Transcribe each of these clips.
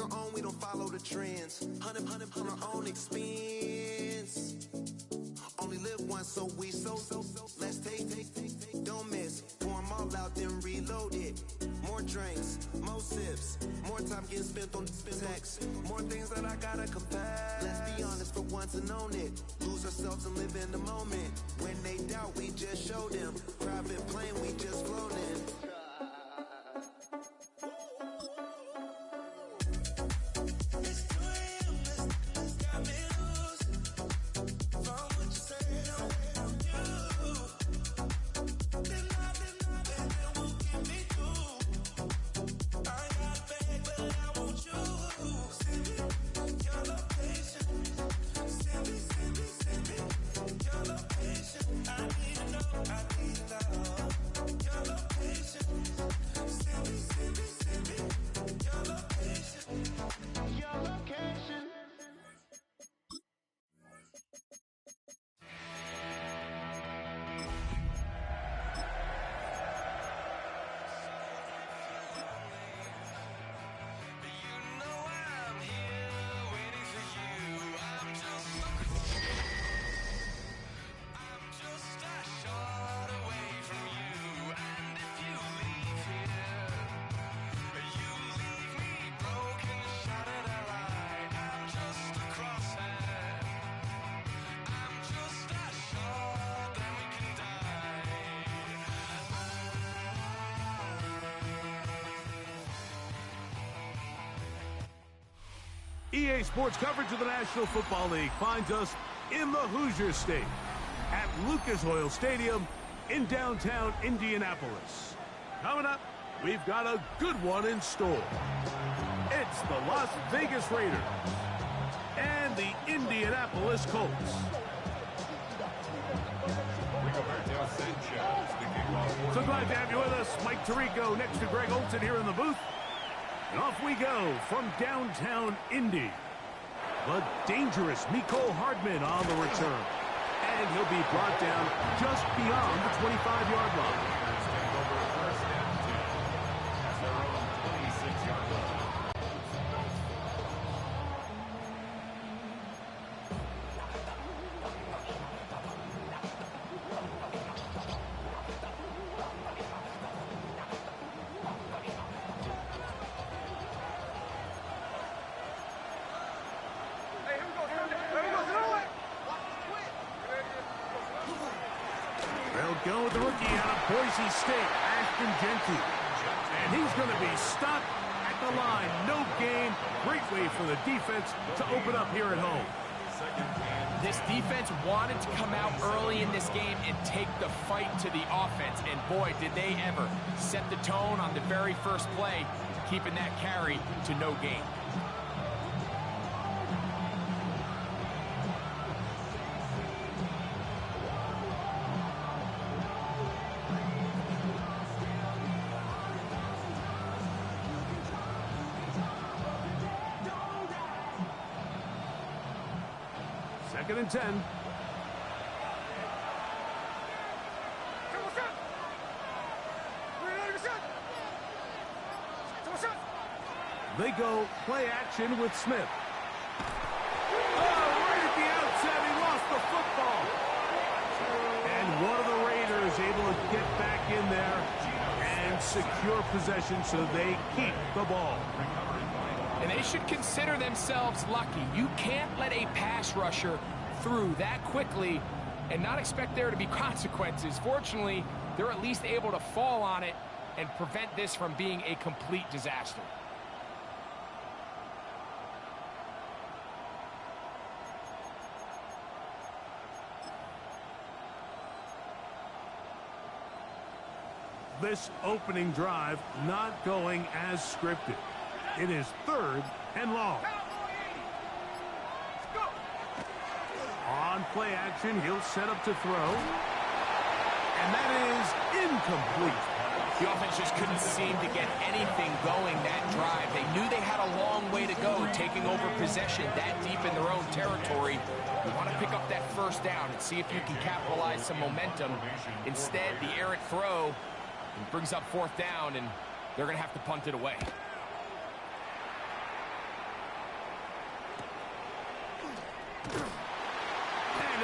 our own, we don't follow the trends. Hundred on our own expense. Only live once, so let's take, don't miss. Pour 'em all out, then reload it. More drinks, more sips, more time getting spent on text. More things that I gotta confess. Let's be honest for once and own it. Lose ourselves and live in the moment. When they doubt, we just show them. Private plane, we just float in. EA Sports coverage of the National Football League finds us in the Hoosier State at Lucas Oil Stadium in downtown Indianapolis. Coming up, we've got a good one in store. It's the Las Vegas Raiders and the Indianapolis Colts. So glad to have you with us. Mike Tirico next to Greg Olson here in the booth. And off we go from downtown Indy. The dangerous Mecole Hardman on the return. And he'll be brought down just beyond the 25-yard line. Go with the rookie out of Boise State, Ashton Jeanty. And he's going to be stopped at the line. No gain. Great way for the defense to open up here at home. This defense wanted to come out early in this game and take the fight to the offense. And boy, did they ever set the tone on the very first play, keeping that carry to no gain. Second and 10. They go play action with Smith. Oh, right at the outset, he lost the football. And one of the Raiders able to get back in there and secure possession so they keep the ball. And they should consider themselves lucky. You can't let a pass rusher through that quickly and not expect there to be consequences. Fortunately, they're at least able to fall on it and prevent this from being a complete disaster. This opening drive not going as scripted. It is third and long. On play action, he'll set up to throw. And that is incomplete. The offense just couldn't seem to get anything going that drive. They knew they had a long way to go, taking over possession that deep in their own territory. You want to pick up that first down and see if you can capitalize some momentum. Instead, the errant throw brings up fourth down, and they're going to have to punt it away.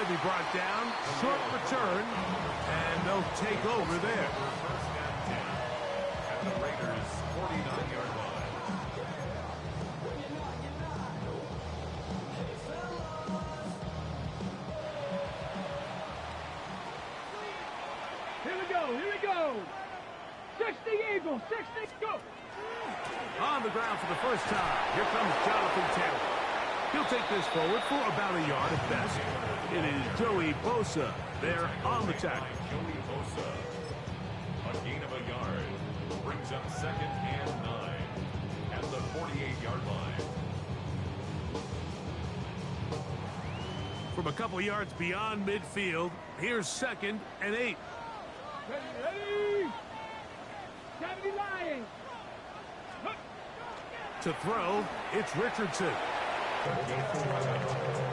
be brought down. Short return, and they'll take over there. First and 10 at the Raiders' 49-yard line. Here we go. 60 Eagles, 60, go. On the ground for the first time. Here comes Jonathan Taylor. He'll take this forward for about a yard at best. It is Joey Bosa there on the tackle. Joey Bosa, a gain of a yard, brings up 2nd and 9 at the 48-yard line. From a couple yards beyond midfield, here's 2nd and 8. Ready. 70 Lions. To throw, it's Richardson.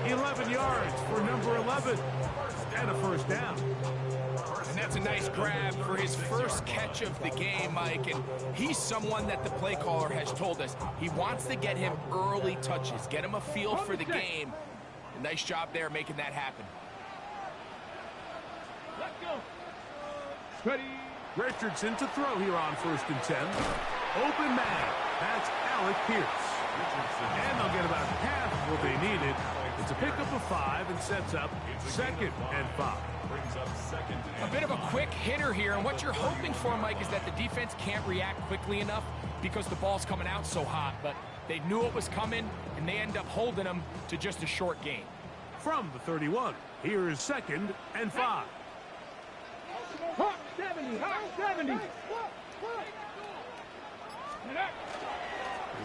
11 yards for number 11. And a first down. And that's a nice grab for his first catch of the game, Mike. And he's someone that the play caller has told us he wants to get him early touches, get him a feel for the game. A nice job there making that happen. Let's go. Ready. Richardson to throw here on 1st and 10. Open man. That's Alec Pierce. And they'll get about half of what they needed. It's a pickup of 5 and sets up 2nd and 5. Brings up 2nd and A bit of a quick hitter here, and what you're hoping for, Mike, is that the defense can't react quickly enough because the ball's coming out so hot. But they knew it was coming, and they end up holding them to just a short gain. From the 31, here is 2nd and 5. Hawk 70, Hawk 70.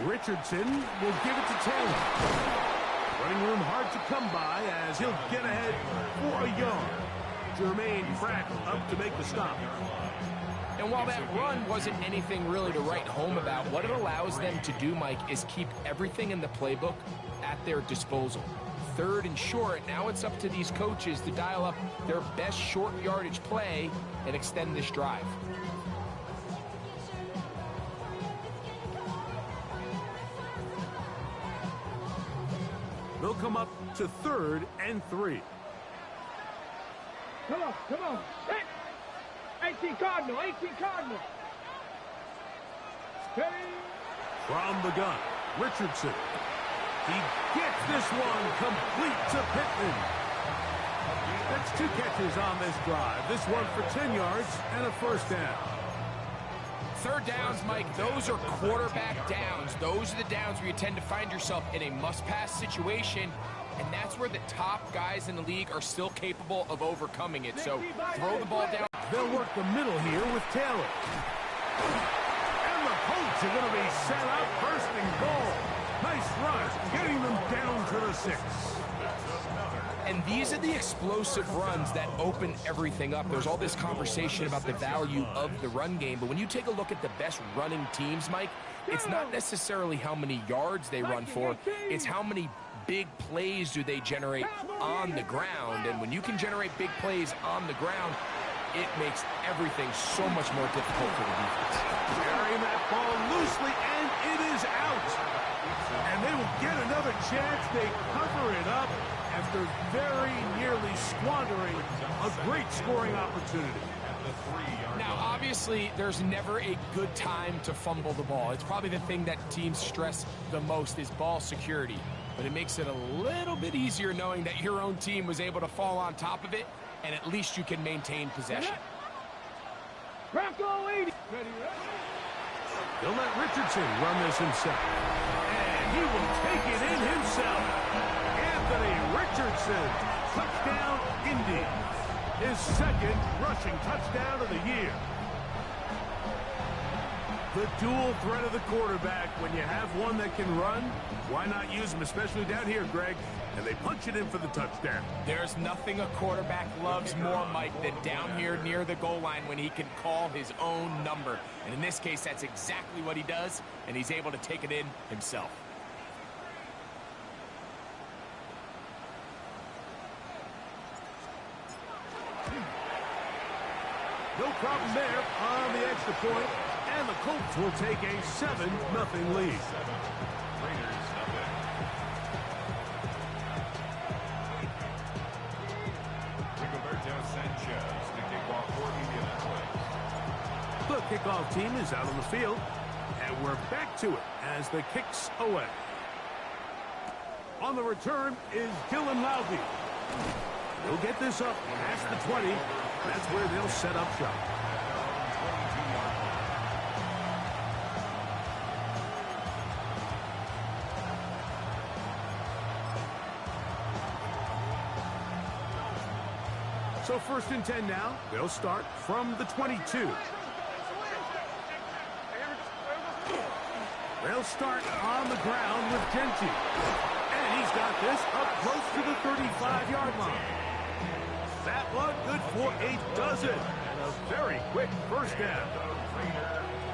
Richardson will give it to Taylor. Running room hard to come by as he'll get ahead for a yard. Jermaine Pratt up to make the stop. And while that run wasn't anything really to write home about, what it allows them to do, Mike, is keep everything in the playbook at their disposal. 3rd and short, now it's up to these coaches to dial up their best short yardage play and extend this drive. They'll come up to 3rd and 3. Come on. Hey. 18 Cardinal. Ready. From the gun, Richardson. He gets this one complete to Pittman. That's 2 catches on this drive. This one for 10 yards and a first down. 3rd downs, Mike, those are quarterback downs. Those are the downs where you tend to find yourself in a must-pass situation, and that's where the top guys in the league are still capable of overcoming it. So throw the ball down. They'll work the middle here with Taylor. And the Colts are going to be set up, first and goal. Nice run, getting them down to the 6. And these are the explosive runs that open everything up. There's all this conversation about the value of the run game, but when you take a look at the best running teams, Mike, it's not necessarily how many yards they run for, it's how many big plays do they generate on the ground. And when you can generate big plays on the ground, it makes everything so much more difficult for the defense. Carrying that ball loosely, and it is out. And they will get another chance. They cover it up after very nearly squandering a great scoring opportunity. Now, obviously, there's never a good time to fumble the ball. It's probably the thing that teams stress the most is ball security. But it makes it a little bit easier knowing that your own team was able to fall on top of it, and at least you can maintain possession. Bronco 80. He'll let Richardson run this himself. And he will take it in himself. Anthony Richardson, touchdown, Indy. His 2nd rushing touchdown of the year. The dual threat of the quarterback. When you have one that can run, why not use him, especially down here, Greg? And they punch it in for the touchdown. There's nothing a quarterback loves more, Mike, than down here near the goal line when he can call his own number. And in this case, that's exactly what he does, and he's able to take it in himself. No problem there on the extra point, and the Colts will take a 7-0 lead. kickoff team is out on the field. And we're back to it as the kick's away. On the return is Dylan Loudby. He'll get this up past the 20. That's where they'll set up shop. So 1st and 10 now. They'll start from the 22. They'll start on the ground with Genty. And he's got this up close to the 35-yard line. That one good for a dozen. And a very quick first down.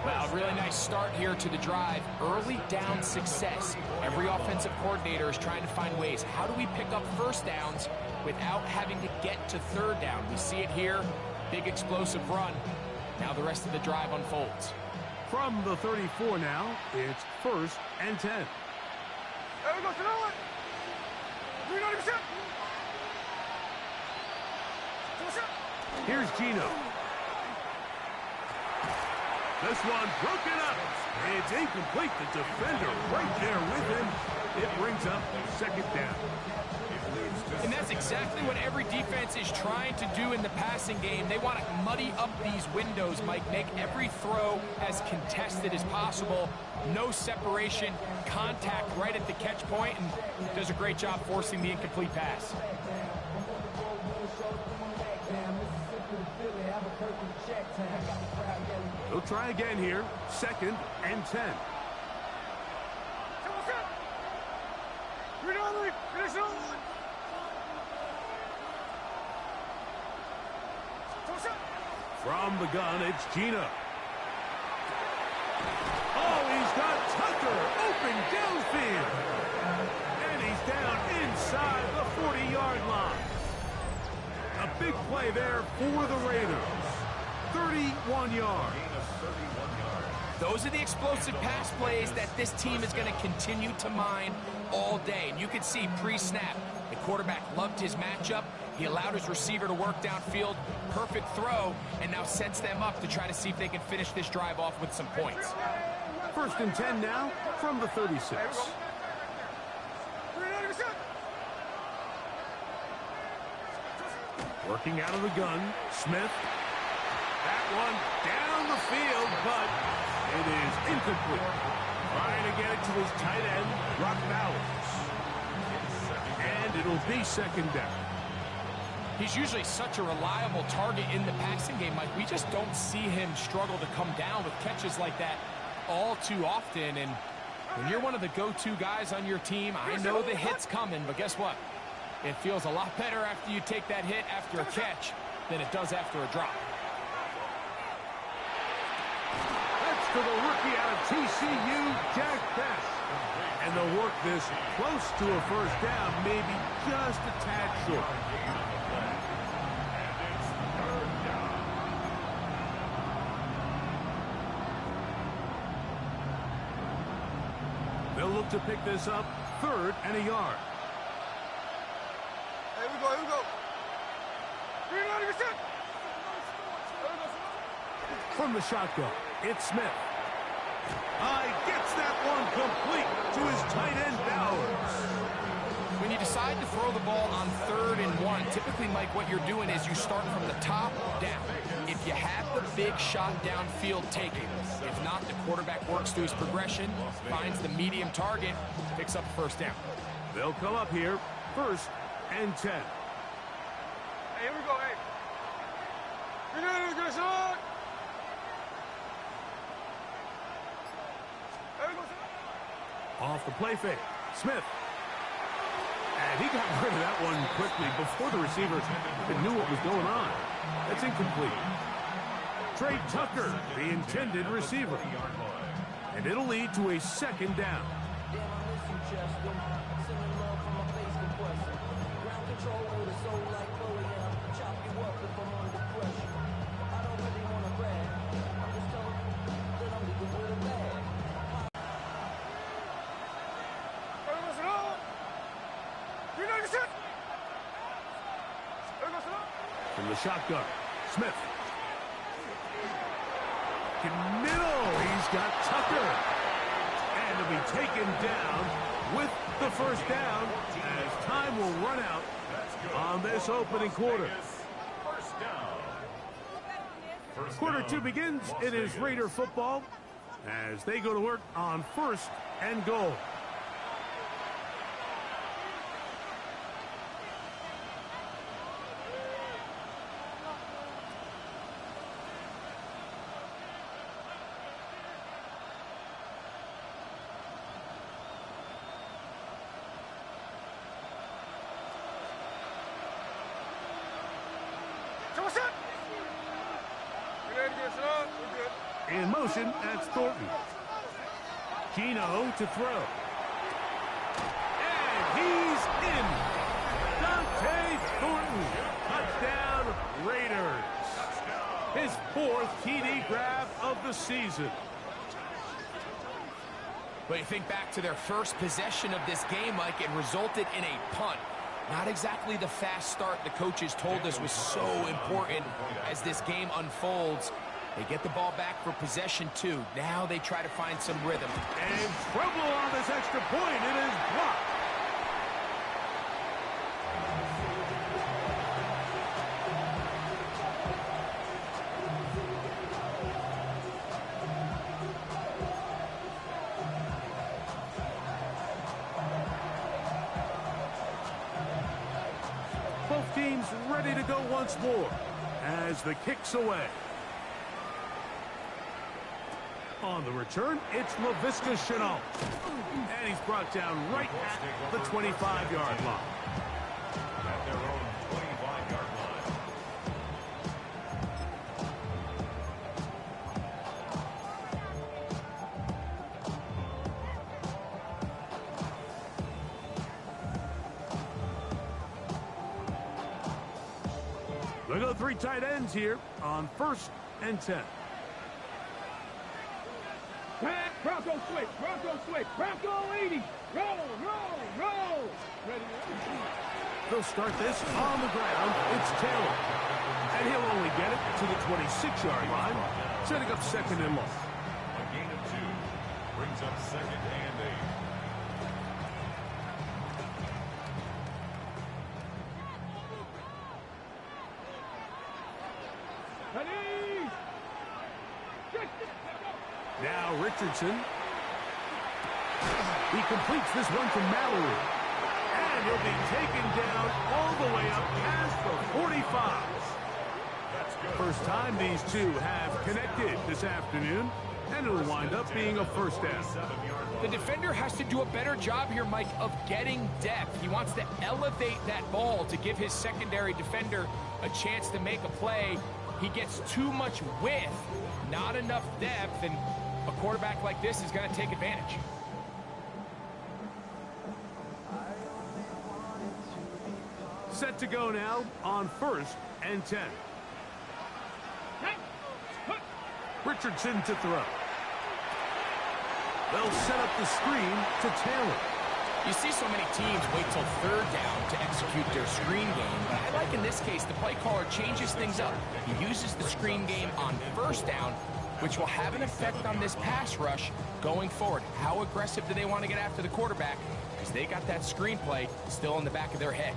Well, a really nice start here to the drive. Early down success. Every offensive coordinator is trying to find ways. How do we pick up first downs without having to get to 3rd down? We see it here. Big explosive run. Now the rest of the drive unfolds. From the 34 now, it's 1st and 10. There we go, throw it. 390%. Here's Gino. This one broken up. It's incomplete. The defender right there with him. It brings up 2nd down. And that's exactly what every defense is trying to do in the passing game. They want to muddy up these windows, Mike. Make every throw as contested as possible. No separation, contact right at the catch point, and does a great job forcing the incomplete pass. He'll try again here. 2nd and 10. From the gun, it's Gino. Oh, he's got Tucker open downfield. And he's down inside the 40-yard line. A big play there for the Raiders. 31 yards. Those are the explosive pass plays that this team is going to continue to mine all day. And you can see pre-snap, the quarterback loved his matchup. He allowed his receiver to work downfield. Perfect throw, and now sets them up to try to see if they can finish this drive off with some points. 1st and 10 now from the 36. Working out of the gun, Smith. That one down the field, but it is incomplete. Trying to get it to his tight end, Brock Bowers. And it'll be 2nd down. He's usually such a reliable target in the passing game, Mike. We just don't see him struggle to come down with catches like that all too often. And when you're one of the go-to guys on your team, I know the hit's coming, but guess what? It feels a lot better after you take that hit after a catch than it does after a drop. That's to the rookie out of TCU, Jack Best. And they'll work this close to a first down, maybe just a tad short. They'll look to pick this up 3rd and a yard. Here we go, here we go. 390%. From the shotgun, it's Smith. Gets that one complete to his tight end, Bowers. When you decide to throw the ball on 3rd and 1, typically, Mike, what you're doing is you start from the top down. If you have the big shot downfield, take it. If not, the quarterback works through his progression, finds the medium target, picks up a first down. They'll come up here, 1st and 10. Hey, here we go, hey. You're doing a good shot. There we go, Off the play fake, Smith. And he got rid of that one quickly before the receiver even knew what was going on. That's incomplete. Trey Tucker, the intended receiver. And it'll lead to a 2nd down. From the shotgun, Smith. looking middle. He's got Tucker. And to be taken down with the first down as time will run out on this opening quarter. Quarter two begins. It is Raider football as they go to work on 1st and goal. In motion, that's Thornton. Keno to throw. And he's in. Dante Thornton. Touchdown, Raiders. His 4th TD grab of the season. But you think back to their first possession of this game, Mike, it resulted in a punt. Not exactly the fast start the coaches told us was so important as this game unfolds. They get the ball back for possession 2. Now they try to find some rhythm. And trouble on this extra point. It is blocked. Both teams ready to go once more as the kick's away. On the return, it's LaVisca Chenault. And he's brought down right at the 25-yard line. At their own 25-yard line. They go 3 tight ends here on 1st and 10. Bronco switch, Bronco switch, Bronco 80. Roll, roll, roll. Ready? They'll start this on the ground. It's Taylor. And he'll only get it to the 26-yard line, setting up 2nd and long. A gain of 2 brings up 2nd and 8. Now Richardson. He completes this one to Mallory. And he'll be taken down all the way up past the 45. First time these two have connected this afternoon. And it'll wind up being a first down. The defender has to do a better job here, Mike, of getting depth. He wants to elevate that ball to give his secondary defender a chance to make a play. He gets too much width, not enough depth, and a quarterback like this is going to take advantage. Set to go now on 1st and 10. Richardson to throw. They'll set up the screen to Taylor. You see so many teams wait till 3rd down to execute their screen game, but I like in this case the play caller changes things up. He uses the screen game on 1st down, which will have an effect on this pass rush going forward. How aggressive do they want to get after the quarterback? Because they got that screen play still in the back of their head.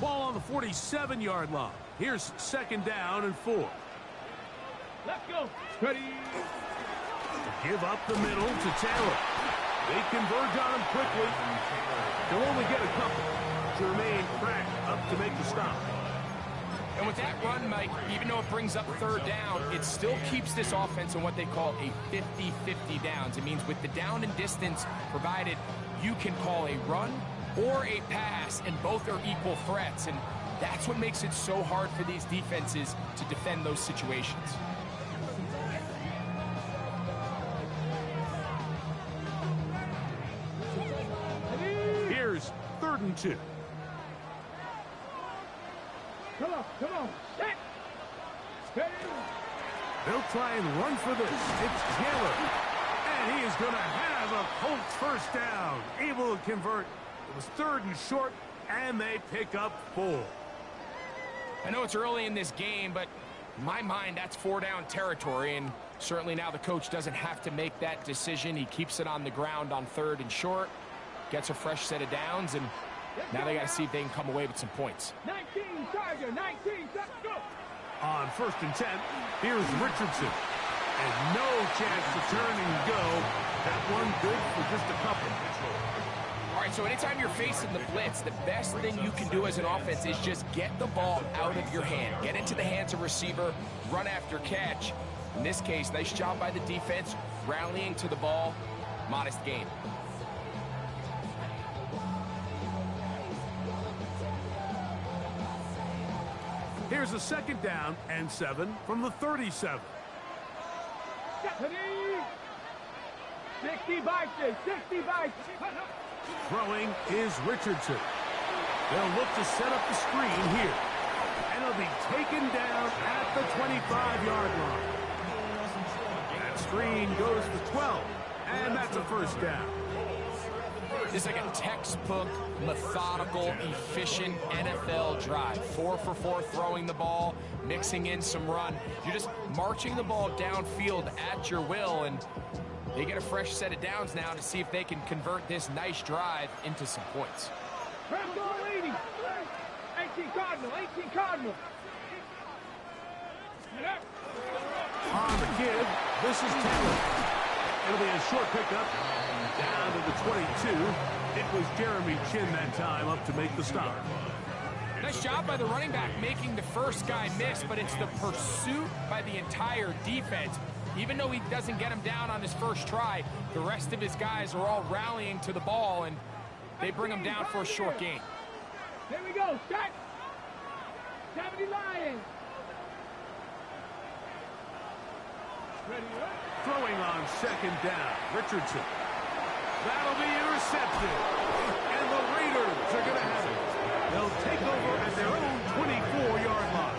Ball on the 47-yard line. Here's 2nd down and 4. Let's go. Ready. Give up the middle to Taylor. They converge on him quickly. They'll only get a couple. Jermaine Pratt up to make the stop. And with that run, Mike, even though it brings up 3rd down, it still keeps this offense in what they call a 50-50 downs. It means with the down and distance provided, you can call a run or a pass, and both are equal threats. And that's what makes it so hard for these defenses to defend those situations. Here's 3rd and 2. Come on. Set. Steady. They'll try and run for this. It's Taylor. And he is going to have a Colts 1st down. Able to convert It was 3rd and short, and they pick up 4. I know it's early in this game, but in my mind, that's 4-down territory, and certainly now the coach doesn't have to make that decision. He keeps it on the ground on 3rd and short, gets a fresh set of downs, and now they got to see if they can come away with some points. 19, Charger, 19, go! On 1st and 10, here's Richardson. And no chance to turn and go. That one good for just a couple. All right, so anytime you're facing the blitz, the best thing you can do as an offense is just get the ball out of your hand. Get into the hands of receiver, run after catch. In this case, nice job by the defense, rallying to the ball. Modest gain. Here's a 2nd down and 7 from the 37. 60 boxes, 60 boxes. Throwing is Richardson. They'll look to set up the screen here. And he'll be taken down at the 25-yard line. That screen goes for 12. And that's a 1st down. It's like a textbook, methodical, efficient NFL drive. 4 for 4 throwing the ball, mixing in some run. You're just marching the ball downfield at your will, and they get a fresh set of downs now to see if they can convert this nice drive into some points. Bronco 80. 18 Cardinal, 18 Cardinal. On the give, this is Taylor. It'll be a short pickup down to the 22. It was Jeremy Chin that time up to make the stop. Nice job by the running back making the first guy miss, but it's the pursuit by the entire defense. Even though he doesn't get him down on his first try, the rest of his guys are all rallying to the ball, and they bring him down for a short gain. Here we go, start. 70 Lions. Ready up. Throwing on 2nd down, Richardson. That'll be intercepted. And the Raiders are going to have it. They'll take over at their own 24-yard line.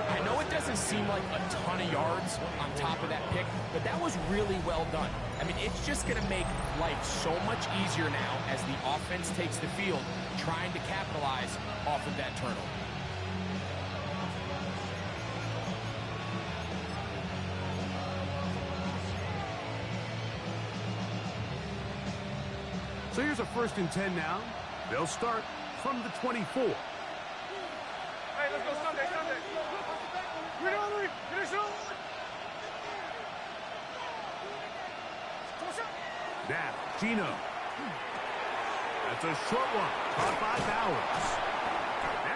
I know it doesn't seem like a ton of yards on top of that pick, but that was really well done. I mean, it's just going to make life so much easier now as the offense takes the field, trying to capitalize off of that turnover. So here's a 1st and 10 now. They'll start from the 24. Hey, let's go Sunday, Sunday. We're on it. Finish on. Now, Gino. That's a short one, caught by Bowers.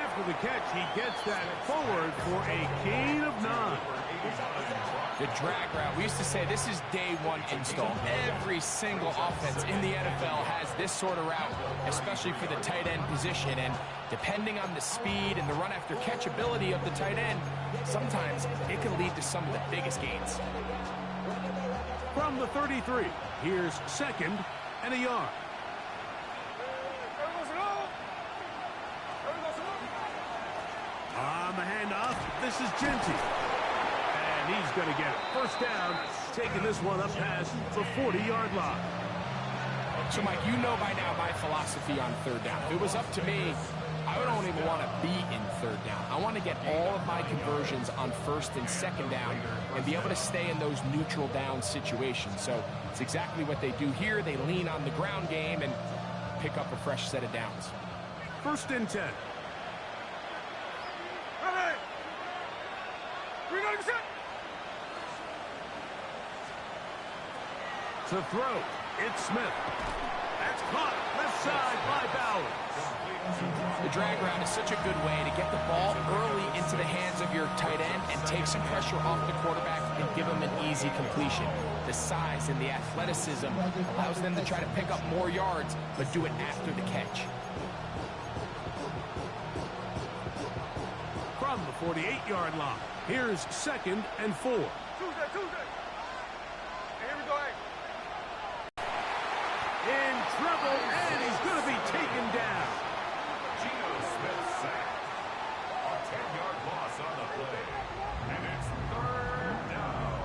After the catch, he gets that forward for a gain of 9. The drag route, we used to say this is day one install. Every single offense in the NFL has this sort of route, especially for the tight end position. And depending on the speed and the run after catch ability of the tight end, sometimes it can lead to some of the biggest gains. From the 33, here's 2nd and a yard. On the handoff, this is Genty. And he's going to get it. 1st down, taking this one up past the 40-yard line. So, Mike, you know by now my philosophy on 3rd down. If it was up to me, I don't even want to be in 3rd down. I want to get all of my conversions on 1st and 2nd down and be able to stay in those neutral down situations. So it's exactly what they do here. They lean on the ground game and pick up a fresh set of downs. 1st and 10. To throw, it's Smith. That's caught left side by Bowers. The drag route is such a good way to get the ball early into the hands of your tight end and take some pressure off the quarterback and give him an easy completion. The size and the athleticism allows them to try to pick up more yards, but do it after the catch. From the 48-yard line, here's 2nd and 4. Tuesday. Here we go, In trouble, and he's going to be taken down. Geno Smith sacked. A 10-yard loss on the play. And it's 3rd down.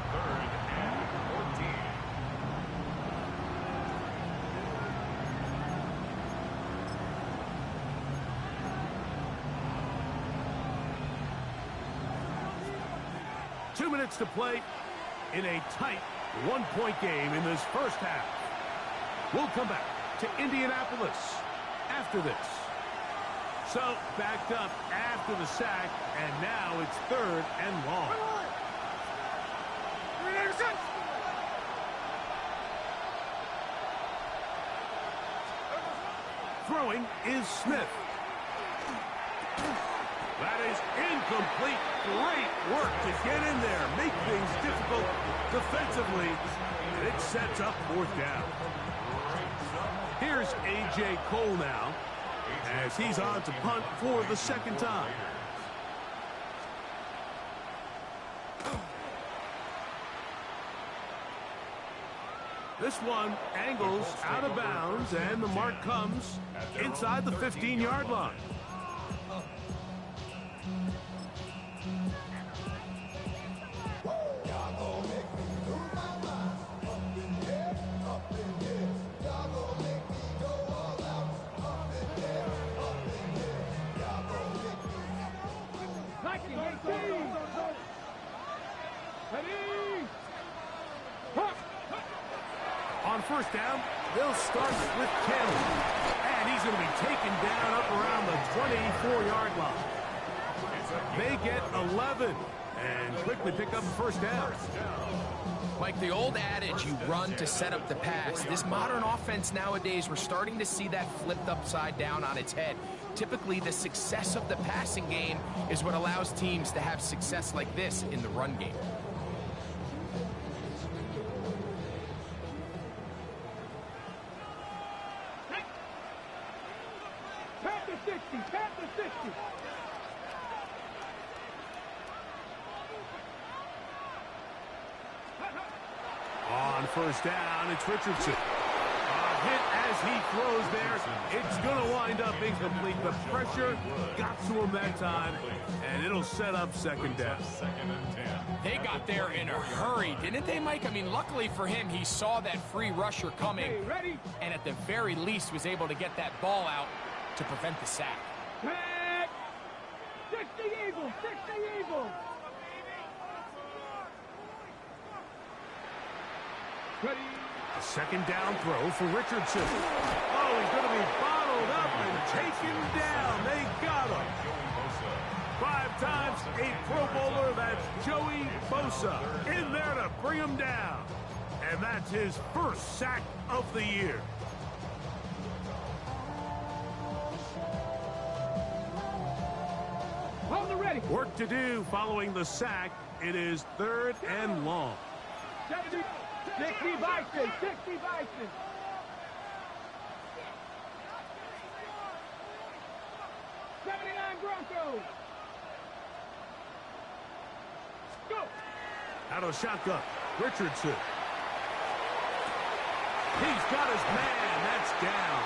3rd and 14. 2 minutes to play in a tight one-point game in this first half. We'll come back to Indianapolis after this. So, backed up after the sack, and now it's 3rd and long. Throwing is Smith. That is incomplete. Great work to get in there, make things difficult defensively, and it sets up 4th down. Here's A.J. Cole now, as he's on to punt for the 2nd time. This one angles out of bounds, and the mark comes inside the 15-yard line. On 1st down, they'll start with Campbell. And he's going to be taken down up around the 24-yard line. They get 11 and quickly pick up 1st down. Like the old adage, you run to set up the pass. This modern offense nowadays, we're starting to see that flipped upside down on its head. Typically, the success of the passing game is what allows teams to have success like this in the run game. On 1st down, it's Richardson. A hit as he throws there. It's going to wind up incomplete. The pressure got to him that time, and it'll set up 2nd down. They got there in a hurry, didn't they, Mike? I mean, luckily for him, he saw that free rusher coming, and at the very least was able to get that ball out to prevent the sack. 60 Eagles! 60 Eagles! Ready. A 2nd down throw for Richardson. Oh, he's going to be bottled up and taken down. They got him. 5 times a Pro Bowler. That's Joey Bosa in there to bring him down. And that's his 1st sack of the year. Hold it ready. Work to do following the sack. It is 3rd and long. 60 Bison, 60 Bison. Broncos. Go. Out of the shotgun, Richardson. He's got his man. That's down.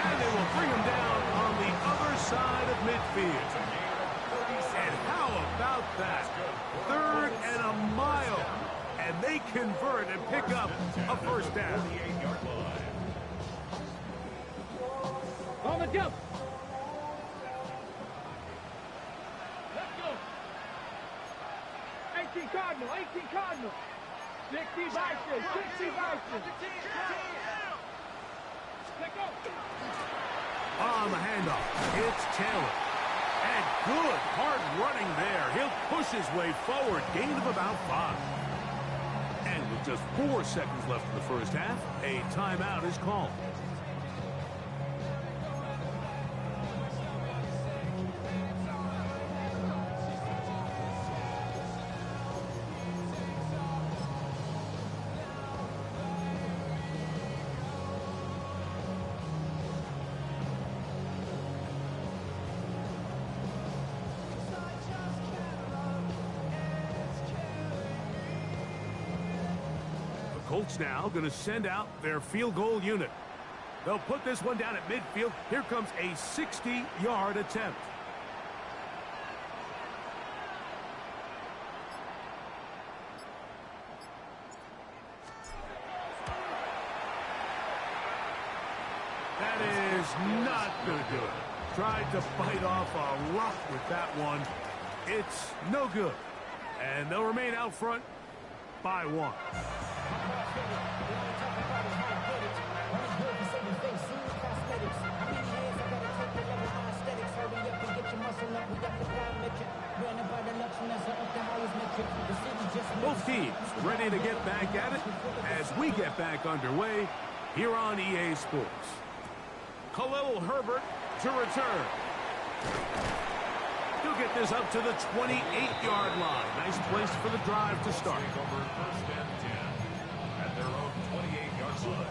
And they will bring him down on the other side of midfield. And how about that? 3rd and a mile. And they convert and pick up a 1st down. On the jump. Let's go. 18 Cardinal, 18 Cardinal. 60 Bison, 60 Bison. Let's go. On the handoff, it's Taylor. And good hard running there. He'll push his way forward. Gain of about 5. And with just 4 seconds left in the first half, a timeout is called. Colts now going to send out their field goal unit. They'll put this one down at midfield. Here comes a 60-yard attempt. That is not going to do it. Tried to bite off a rock with that one. It's no good. And they'll remain out front by 1. Both teams ready to get back at it as we get back underway here on EA Sports. Khalil Herbert to return. He'll get this up to the 28-yard line. Nice place for the drive to start. Over first and 10 at their own 28-yard line.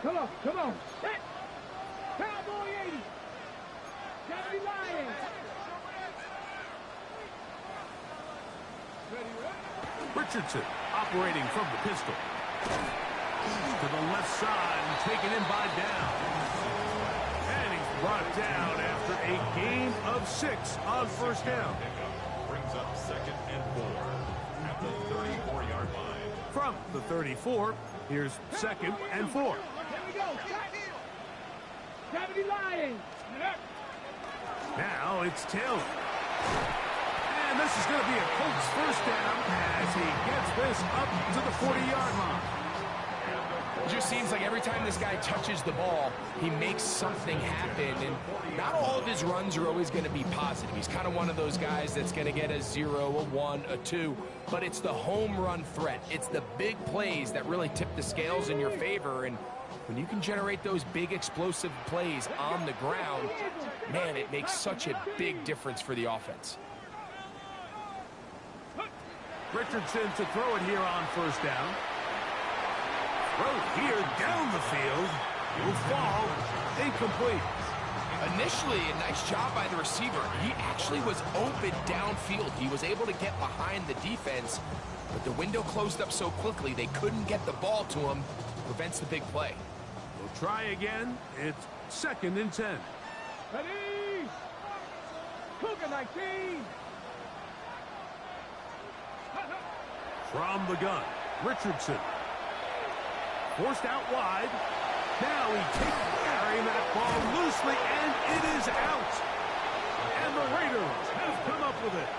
Come on, come on. Set. Cowboy 80. Cowboy Lions. Richardson operating from the pistol. To the left side and taken in by Down. And he's brought down after a gain of 6 on first down. Brings up 2nd and 4 at the 34-yard line. From the 34, here's 2nd and 4. Here we go. Cowboy Lions. Now it's Taylor. And this is going to be a Colts first down as he gets this up to the 40-yard line. It just seems like every time this guy touches the ball, he makes something happen. And not all of his runs are always going to be positive. He's kind of one of those guys that's going to get a 0, a 1, a 2. But it's the home run threat. It's the big plays that really tip the scales in your favor. And when you can generate those big explosive plays on the ground, man, it makes such a big difference for the offense. Richardson to throw it here on first down. Throw here down the field. Will fall. Incomplete. Initially, a nice job by the receiver. He actually was open downfield. He was able to get behind the defense, but the window closed up so quickly they couldn't get the ball to him. Prevents the big play. We'll try again. It's 2nd and 10. Ready? Cougar 19. From the gun, Richardson. Forced out wide. Now he takes carrying that ball loosely, and it is out. And the Raiders have come up with it.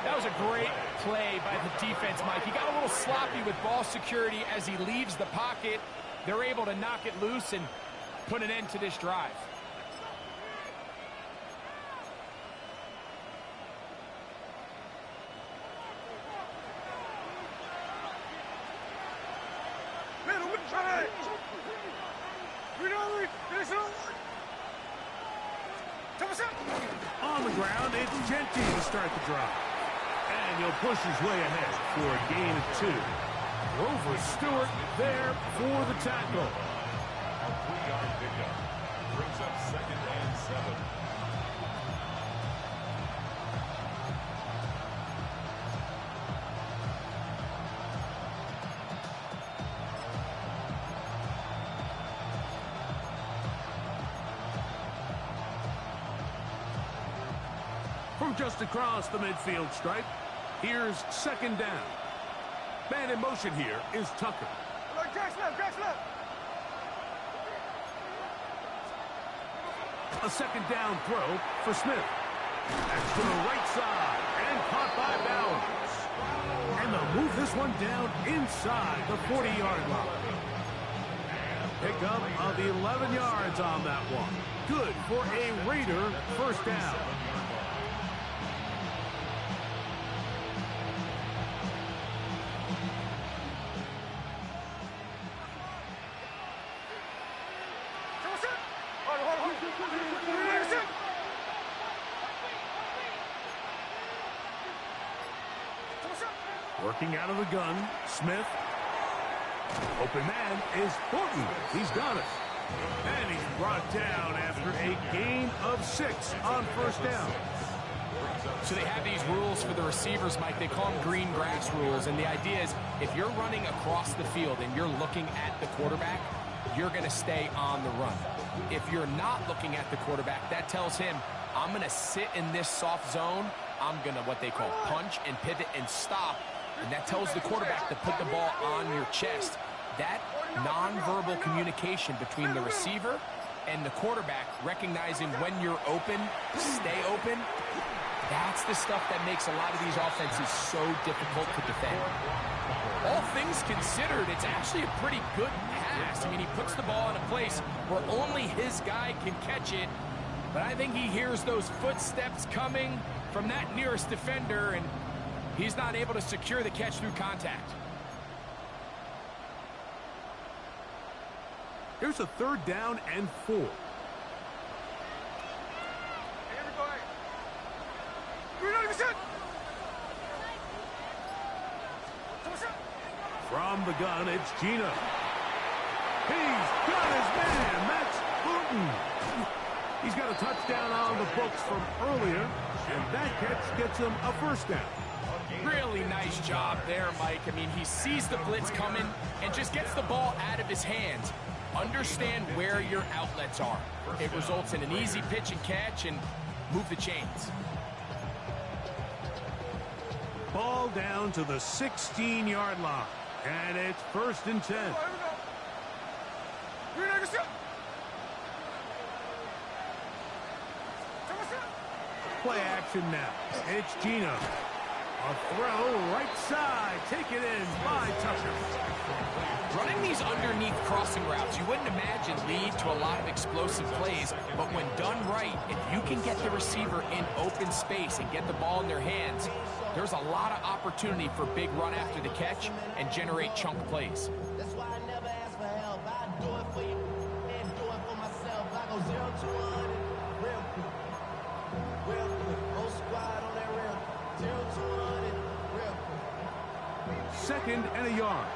That was a great play by the defense, Mike. He got a little sloppy with ball security as he leaves the pocket. They're able to knock it loose and put an end to this drive. On the ground, it's Genty to start the drive. And he'll push his way ahead for a gain of 2. Grover Stewart there for the tackle. A 3-yard pickup. Brings up 2nd and 7. From just across the midfield stripe, here's 2nd down. Man in motion here is Tucker. A 2nd down throw for Smith. That's to the right side and caught by Bowers. And they'll move this one down inside the 40-yard line. Pickup of 11 yards on that one. Good for a Raider first down. Working out of the gun, Smith. Open man is Thornton. He's got it. And he's brought down after a gain of 6 on first down. So they have these rules for the receivers, Mike. They call them green grass rules. And the idea is if you're running across the field and you're looking at the quarterback, you're going to stay on the run. If you're not looking at the quarterback, that tells him, I'm going to sit in this soft zone. I'm going to what they call punch and pivot and stop. and that tells the quarterback to put the ball on your chest. That nonverbal communication between the receiver and the quarterback, recognizing when you're open, stay open, that's the stuff that makes a lot of these offenses so difficult to defend. All things considered, it's actually a pretty good pass. I mean, he puts the ball in a place where only his guy can catch it, but I think he hears those footsteps coming from that nearest defender, and he's not able to secure the catch through contact. Here's a 3rd down and 4. From the gun, it's Gino. He's got his man. That's Booten. He's got a touchdown on the books from earlier, and that catch gets him a 1st down. Really nice job there, Mike. I mean, he sees the blitz coming and just gets the ball out of his hands. Understand where your outlets are. It results in an easy pitch and catch and move the chains. Ball down to the 16-yard line, and it's 1st and 10. Play action now. It's Gino. A throw right side. Take it in by Tucker. Running these underneath crossing routes, you wouldn't imagine lead to a lot of explosive plays, but when done right, if you can get the receiver in open space and get the ball in their hands, there's a lot of opportunity for big run after the catch and generate chunk plays. That's why I never ask for help. I do it for you and do it for myself. I go 0 to 100 real quick. Real quick. Whole squad on that real quick. 0 to 100 real quick. 2nd and a yard.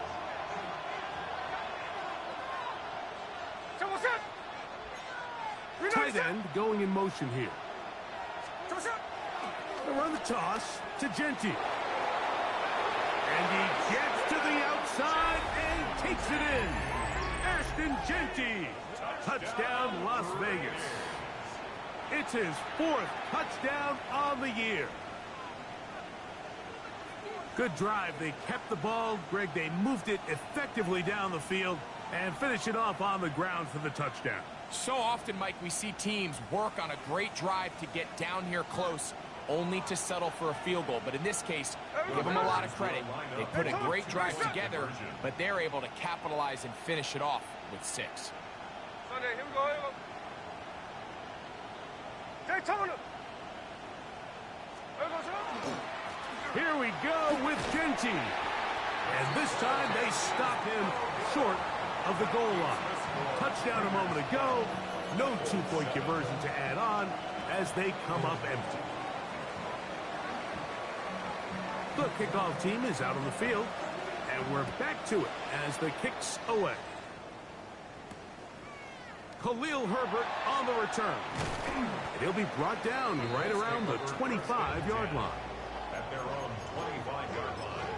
Tight end going in motion here. They run the toss to Genti. And he gets to the outside and takes it in. Ashton Genti. Touchdown, Las Vegas. It's his 4th touchdown on the year. Good drive. They kept the ball. Greg, they moved it effectively down the field and finish it off on the ground for the touchdown. So often, Mike, we see teams work on a great drive to get down here close, only to settle for a field goal. But in this case, give them a lot of credit. They put a great drive together, but they're able to capitalize and finish it off with 6. Here we go with Genti. And this time they stop him short of the goal line. Touchdown a moment ago. No 2-point conversion to add on as they come up empty. The kickoff team is out on the field, and we're back to it as the kick's away. Khalil Herbert on the return. He'll be brought down right around the 25-yard line. At their own 25-yard line.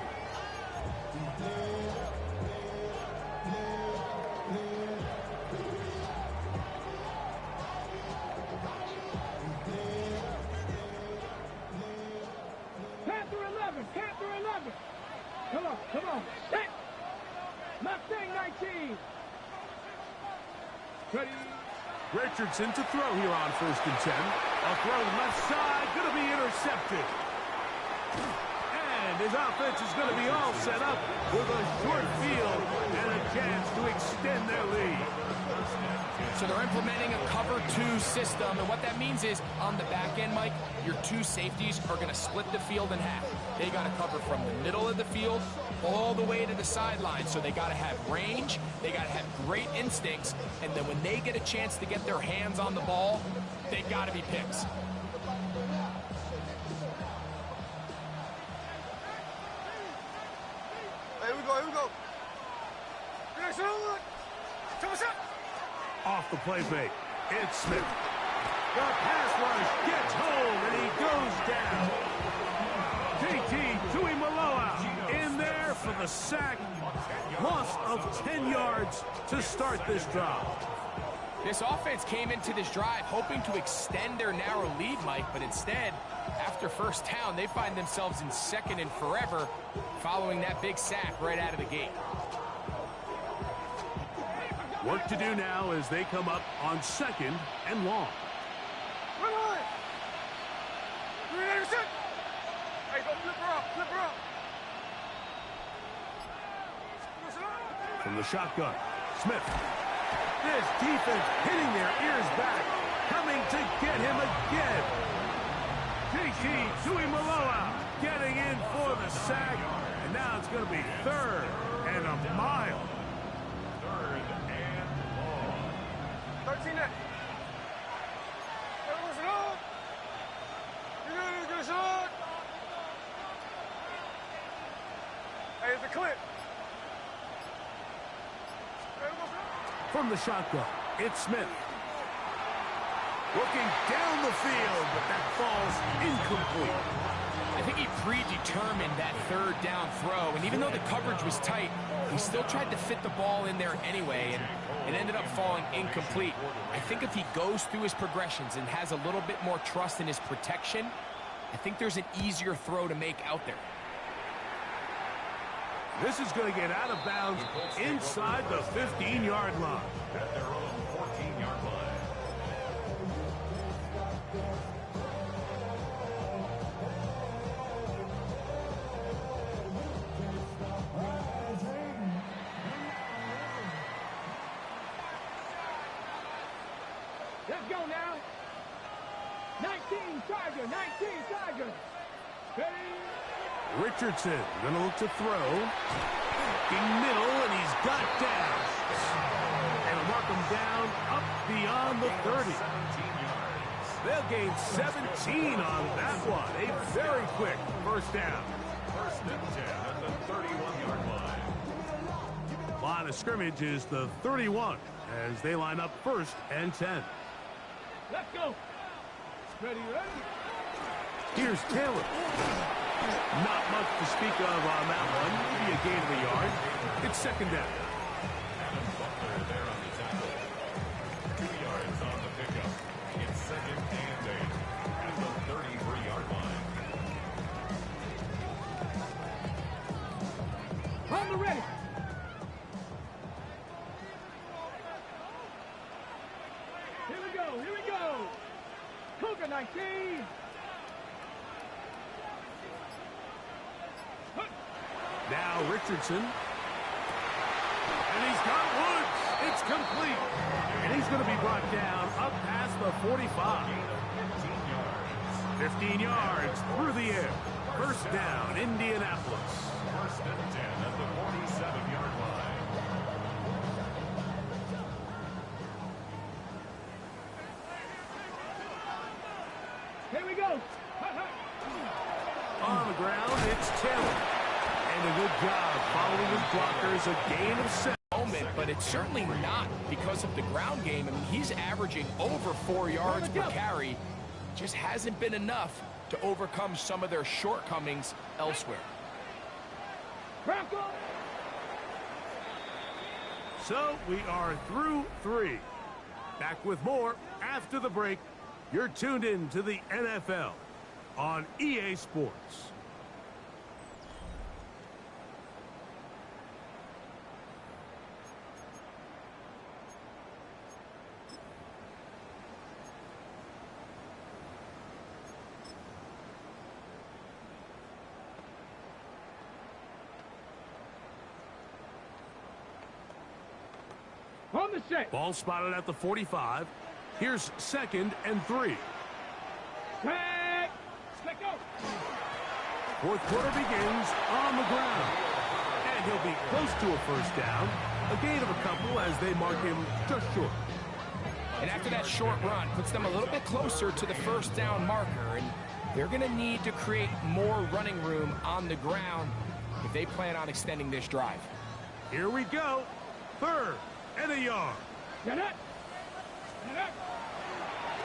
Panther 11. Come on. Hit. Mustang 19. Ready. Richardson to throw here on 1st and 10. A throw left side, going to be intercepted. And his offense is going to be all set up with a short field and a chance to extend their lead. So they're implementing a cover 2 system, and what that means is on the back end, Mike, your 2 safeties are going to split the field in half. They got to cover from the middle of the field all the way to the sideline, so they got to have range, they got to have great instincts, and then when they get a chance to get their hands on the ball, they got to be picks. Here we go. Off the play fake, it's Smith. The pass rush gets home, and he goes down. JT Tuimoloau in there for the sack. Loss of 10 yards to start this drive. This offense came into this drive hoping to extend their narrow lead, Mike, but instead After first down, they find themselves in second and forever following that big sack right out of the gate. Work to do now as they come up on second and long. Hey, go flip her up, flip her up. From the shotgun, Smith. This defense hitting their ears back, coming to get him again. JT Tuimoloau getting in for the sack, and now it's going to be third and a mile. Third and long. 13 net. Hey, listen up. You got a good shot. Hey, it's a clip. From the shotgun, it's Smith. Looking down the field, but that falls incomplete. I think he predetermined that third down throw, and even though the coverage was tight, he still tried to fit the ball in there anyway, and it ended up falling incomplete. I think if he goes through his progressions and has a little bit more trust in his protection, I think there's an easier throw to make out there. This is going to get out of bounds inside the 15-yard line. At their own 14-yard line. Let's go now. 19 Charger, 19 Charger. Ready? Richardson going to look to throw. In middle, and he's got down. And mark him down up beyond the 30. 17 yards. They'll gain 17 on that one. A very quick first down. First and 10 at the 31-yard line. Line of scrimmage is the 31 as they line up first and 10. Let's go. Ready, ready? Here's Taylor. Not much to speak of on that one. Maybe a gain of a yard. It's second down. Adam Butler there on the tackle. 2 yards on the pickup. It's second and 8 at the 33-yard line. On the ready. Here we go, here we go. Cougar 19. Now Richardson. And he's got Woods. It's complete. And he's going to be brought down up past the 45. 15 yards through the air. First down, Indianapolis. First and 10 at the 47-yard line. Here we go. On the ground, it's Taylor. And a good job following his blockers, a gain of 7. But it's certainly not because of the ground game. I mean, he's averaging over 4 yards per carry. Just hasn't been enough to overcome some of their shortcomings elsewhere. Bronco. So we are through 3. Back with more after the break. You're tuned in to the NFL on EA Sports. On the set. Ball spotted at the 45. Here's second and 3. Tag. Let go. Fourth quarter begins on the ground. And he'll be close to a first down. A gain of a couple as they mark him just short. And after that short run, puts them a little bit closer to the first down marker. And they're going to need to create more running room on the ground if they plan on extending this drive. Here we go. Third and a yard. Get it. Get it.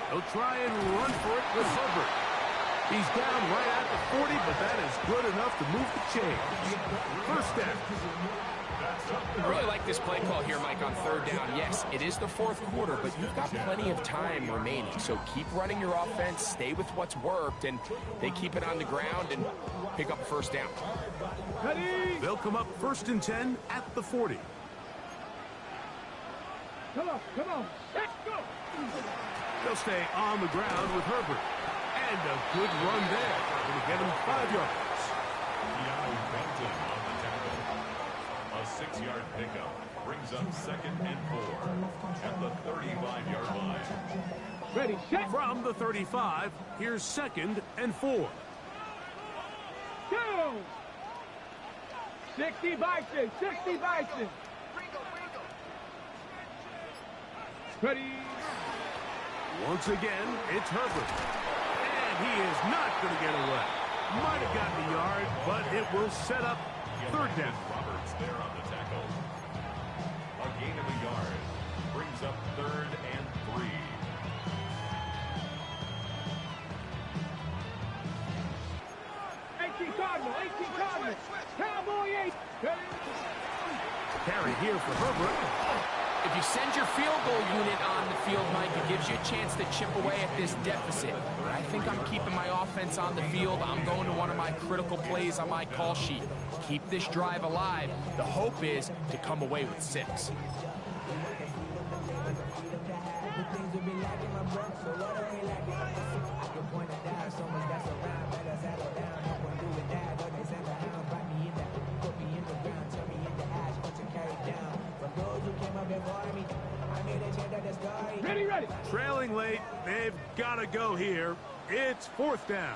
He'll try and run for it with Hubbard. He's down right at the 40, but that is good enough to move the chains. First down. I really like this play call here, Mike, on third down. Yes, it is the fourth quarter, but you've got plenty of time remaining. So keep running your offense, stay with what's worked, and they keep it on the ground and pick up a first down. They'll come up 1st and 10 at the 40. Come on, let's go. They'll stay on the ground with Herbert. And a good run there. Going to get him 5 yards. A 6-yard pickup brings up 2nd and 4 at the 35-yard line. Ready, set. From the 35, here's 2nd and 4. Go. 60 Bison, 60 Bison. Ready. Once again, it's Herbert. And he is not going to get away. Might have gotten a yard, but it will set up 3rd down. Roberts there on the tackle. A gain of a yard brings up 3rd and 3. Cardinal. Cowboy 8. Carry here for Herbert. If you send your field goal unit on the field, Mike, it gives you a chance to chip away at this deficit. But I think I'm keeping my offense on the field. I'm going to one of my critical plays on my call sheet. Keep this drive alive. The hope is to come away with 6. Ready. Trailing late, they've got to go here. It's 4th down.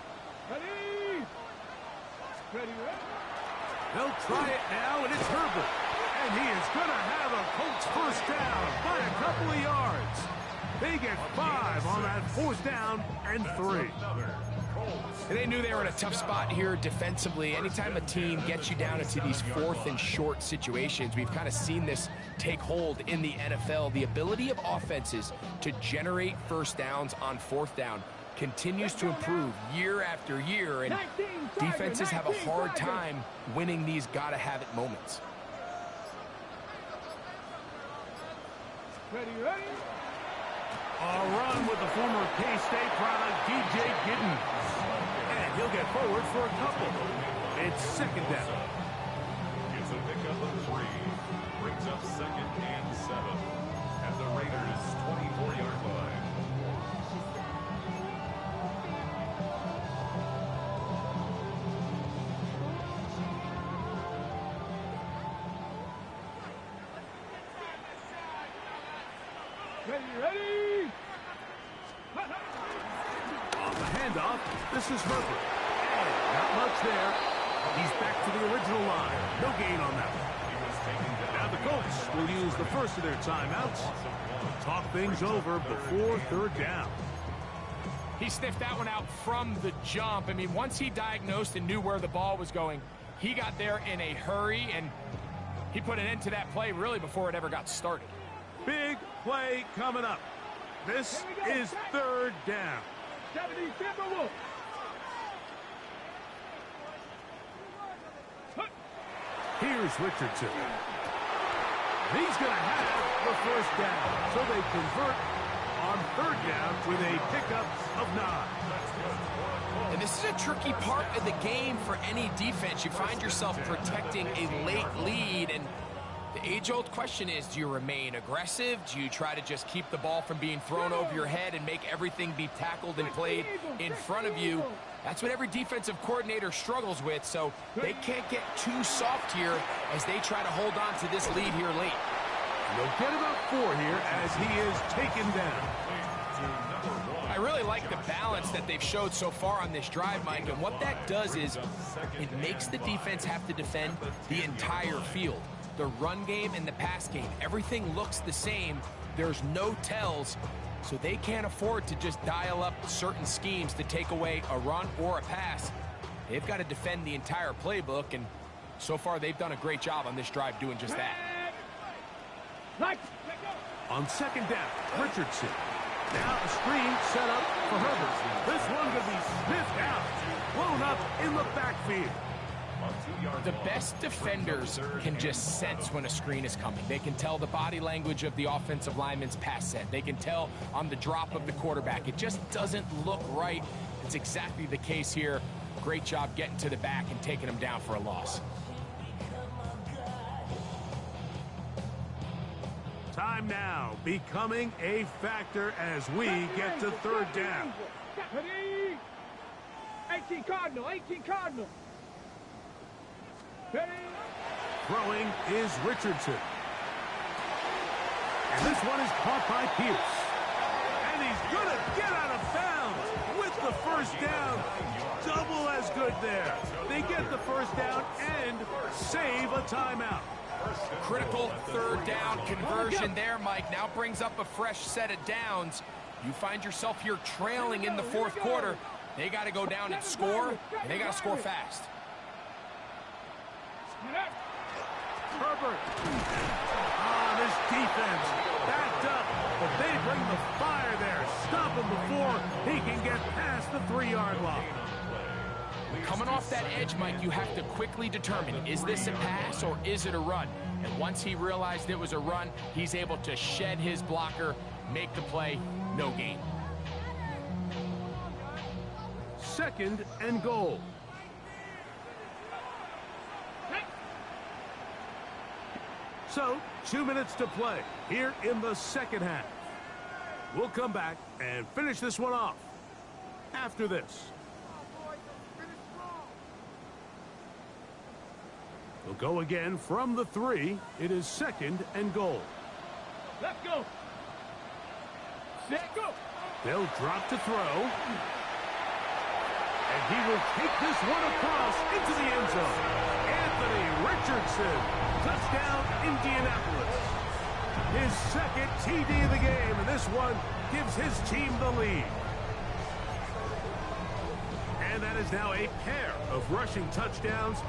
Ready. They'll try it now, and it's Herbert. And he is going to have a Colts first down by a couple of yards. They get 5 on that 4th down and 3. And they knew they were in a tough spot here defensively. Anytime a team gets you down into these 4th and short situations, we've kind of seen this take hold in the NFL. The ability of offenses to generate first downs on 4th down continues to improve year after year, and defenses have a hard time winning these gotta-have-it moments. Ready. A run with the former K-State product, DJ Giddens. And he'll get forward for a couple. It's 2nd down. It's a pickup of 3. Brings up 2nd and 7 at the Raiders' 24-yard line. Ready. On the handoff, this is Herbert. And not much there. He's back to the original line. No gain on that one. Now the Colts will use the first of their timeouts to talk things over before 3rd down. He sniffed that one out from the jump. I mean, once he diagnosed and knew where the ball was going, he got there in a hurry, and he put an end to that play really before it ever got started. Big play coming up. This is 3rd down. 70 Timberwolves. Here's Richardson. He's going to have the first down. So they convert on 3rd down with a pickup of 9. And this is a tricky part of the game for any defense. You find yourself protecting a late lead, and the age-old question is, do you remain aggressive? Do you try to just keep the ball from being thrown over your head and make everything be tackled and played in front of you? That's what every defensive coordinator struggles with, so they can't get too soft here as they try to hold on to this lead here late. They'll get about 4 here as he is taken down. I really like the balance that they've showed so far on this drive, Mike, and what that does is it makes the defense have to defend the entire field. The run game and the pass game, everything looks the same. There's no tells, so they can't afford to just dial up certain schemes to take away a run or a pass. They've got to defend the entire playbook, and so far they've done a great job on this drive doing just that. On 2nd down, Richardson. Now a screen set up for Herbert. This one going to be sniffed out, blown up in the backfield. The best defenders can just sense when a screen is coming. They can tell the body language of the offensive lineman's pass set. They can tell on the drop of the quarterback. It just doesn't look right. It's exactly the case here. Great job getting to the back and taking him down for a loss. Time now becoming a factor as we get to third down. 18 Cardinal, 18 Cardinal. Throwing is Richardson. And this one is caught by Pierce. And he's going to get out of bounds with the first down. Double as good there. They get the first down and save a timeout. Critical third down conversion there, Mike. Now brings up a fresh set of downs. You find yourself here trailing in the fourth quarter. They got to go down and score, and they got to score fast. Herbert. This defense backed up, but they bring the fire there. Stop him before he can get past the 3-yard line. Coming off that edge, Mike, you have to quickly determine, is this a pass or is it a run? And once he realized it was a run, he's able to shed his blocker, make the play, no gain. 2nd and goal. So, 2 minutes to play here in the second half. We'll come back and finish this one off after this. We'll go again from the 3. It is 2nd and goal. Let's go. Set, go. They'll drop to throw. And he will take this one across into the end zone. Anthony Richardson. Touchdown, Indianapolis. His 2nd TD of the game, and this one gives his team the lead. And that is now a pair of rushing touchdowns.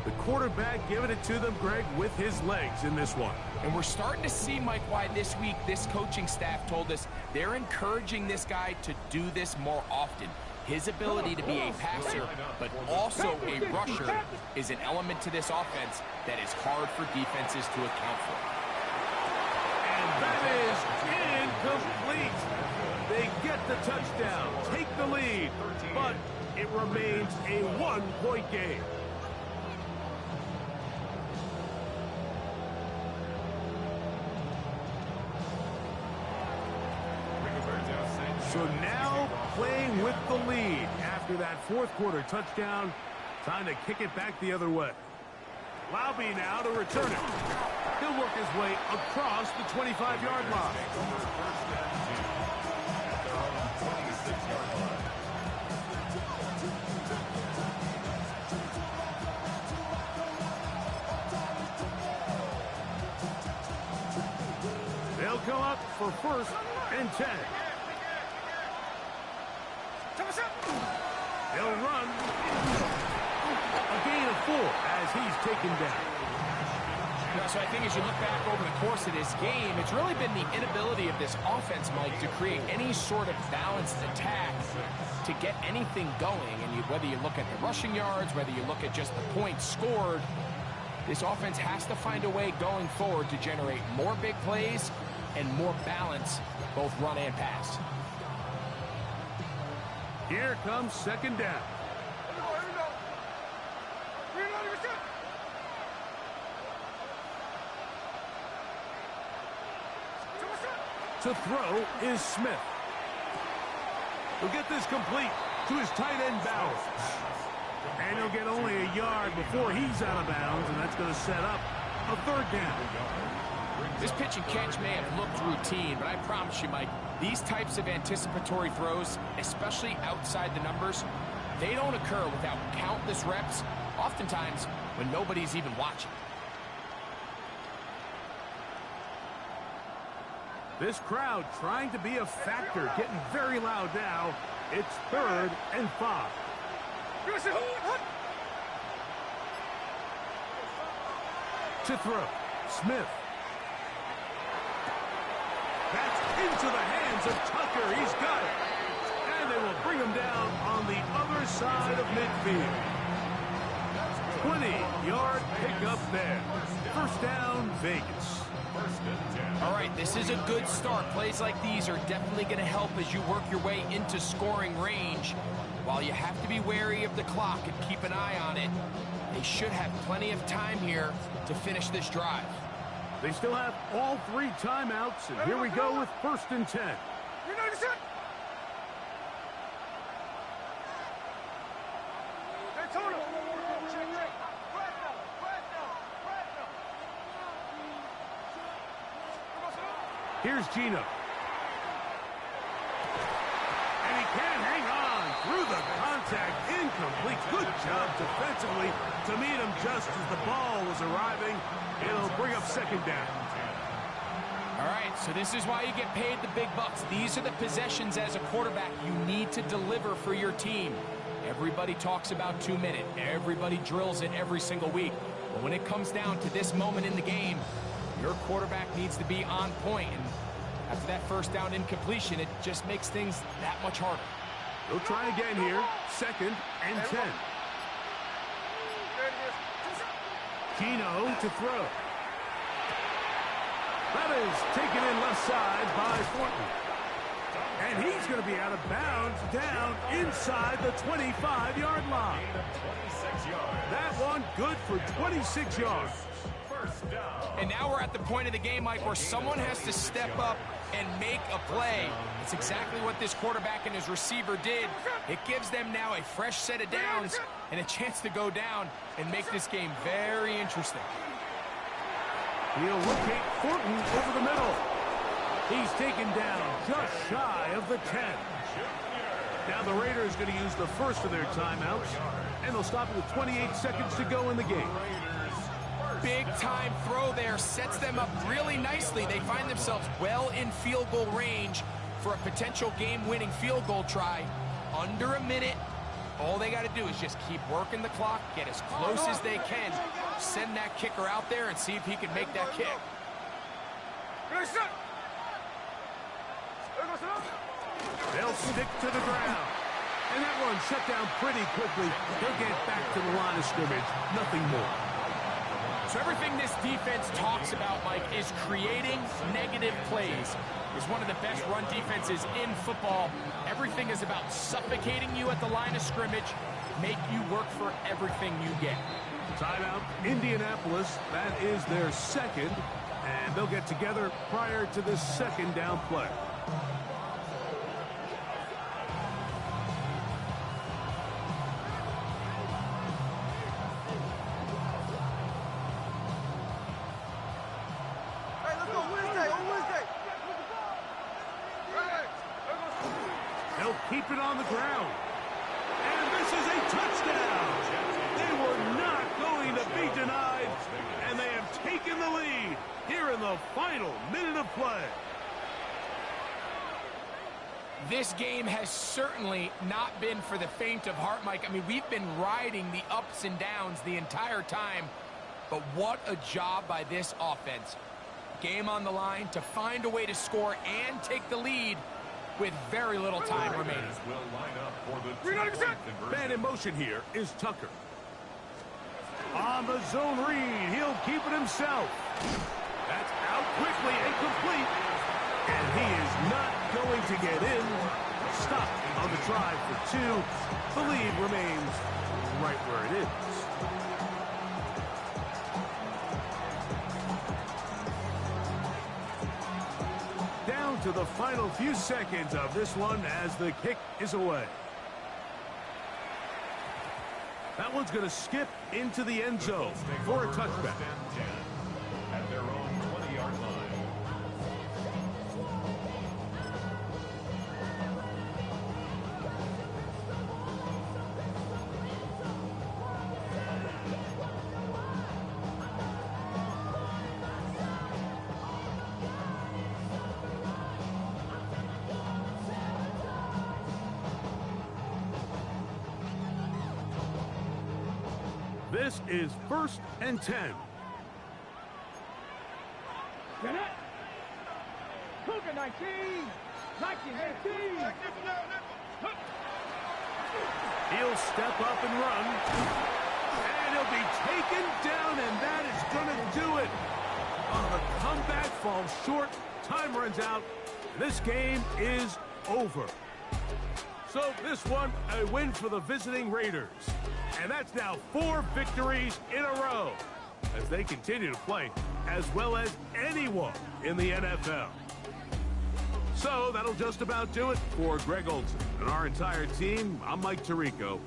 The quarterback giving it to them, Greg, with his legs in this one. And we're starting to see, Mike, why this week this coaching staff told us they're encouraging this guy to do this more often. His ability to be a passer, but also a rusher, is an element to this offense that is hard for defenses to account for. And that is incomplete. They get the touchdown, take the lead, but it remains a 1-point game. So now playing with the lead after that fourth quarter touchdown. Time to kick it back the other way. Laube now to return it. He'll work his way across the 25-yard line. They'll come up for 1st and 10. They'll run a gain of 4 as he's taken down. So I think as you look back over the course of this game, it's really been the inability of this offense, Mike, to create any sort of balanced attack to get anything going. And whether you look at the rushing yards, whether you look at just the points scored, this offense has to find a way going forward to generate more big plays and more balance, both run and pass. Here comes 2nd down. To throw is Smith. He'll get this complete to his tight end Bowers. And he'll get only a yard before he's out of bounds, and that's going to set up a 3rd down. This pitch and catch may have looked routine, but I promise you, Mike, these types of anticipatory throws, especially outside the numbers, they don't occur without countless reps, oftentimes when nobody's even watching. This crowd trying to be a factor, getting very loud now. It's 3rd and 5. To throw, Smith. That's into the hands of Tucker. He's got it. And they will bring him down on the other side of midfield. 20-yard pickup there. First down, Vegas. All right, this is a good start. Plays like these are definitely going to help as you work your way into scoring range. While you have to be wary of the clock and keep an eye on it, they should have plenty of time here to finish this drive. They still have all 3 timeouts, and here we go with first and 10. Here's Gino. And he can't hang on through the contact. Incomplete. Good job defensively to meet him just as the ball was arriving. It'll bring up second down. All right, so this is why you get paid the big bucks. These are the possessions as a quarterback you need to deliver for your team. Everybody talks about 2 minutes. Everybody drills it every single week. But when it comes down to this moment in the game, your quarterback needs to be on point, and after that first down incompletion, it just makes things that much harder. They'll try again here. Second and 10. Gino to throw. That is taken in left side by Thornton. And he's going to be out of bounds down inside the 25-yard line. That one good for 26 yards. And now we're at the point of the game, Mike, where someone has to step up and make a play. It's exactly what this quarterback and his receiver did. It gives them now a fresh set of downs and a chance to go down and make this game very interesting. He'll locate Thornton over the middle. He's taken down just shy of the 10. Now the Raiders going to use the first of their timeouts, and they'll stop it with 28 seconds to go in the game. Big time throw there, sets them up really nicely. They find themselves well in field goal range for a potential game-winning field goal try. Under a minute, all they got to do is just keep working the clock, get as close as they can, send that kicker out there and see if he can make that kick. They'll stick to the ground. And that one shut down pretty quickly. They'll get back to the line of scrimmage. Nothing more. So everything this defense talks about, Mike, is creating negative plays. It's one of the best run defenses in football. Everything is about suffocating you at the line of scrimmage, make you work for everything you get. Timeout, Indianapolis. That is their second, and they'll get together prior to this second down play. They'll keep it on the ground. And this is a touchdown. They were not going to be denied. And they have taken the lead here in the final minute of play. This game has certainly not been for the faint of heart, Mike. I mean, we've been riding the ups and downs the entire time. But what a job by this offense. Game on the line to find a way to score and take the lead with very little time remaining. Man in motion here is Tucker. On the zone read, he'll keep it himself. That's out quickly and complete. And he is not going to get in. Stop on the drive for 2. The lead remains right where it is. Down to the final few seconds of this one as the kick is away. That one's going to skip into the end zone for a touchback. At their own 20-yard line. This is 1st and 10. Cougar 19! 19! He'll step up and run. And he'll be taken down, and that is going to do it. Oh, the comeback falls short. Time runs out. This game is over. So this one, a win for the visiting Raiders. And that's now 4 victories in a row as they continue to play as well as anyone in the NFL. So that'll just about do it for Greg Olson and our entire team. I'm Mike Tirico.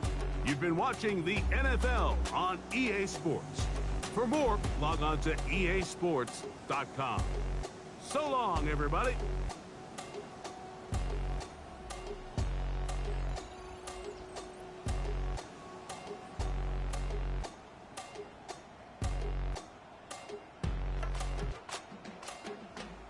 You've been watching the NFL on EA Sports. For more, log on to easports.com. So long, everybody.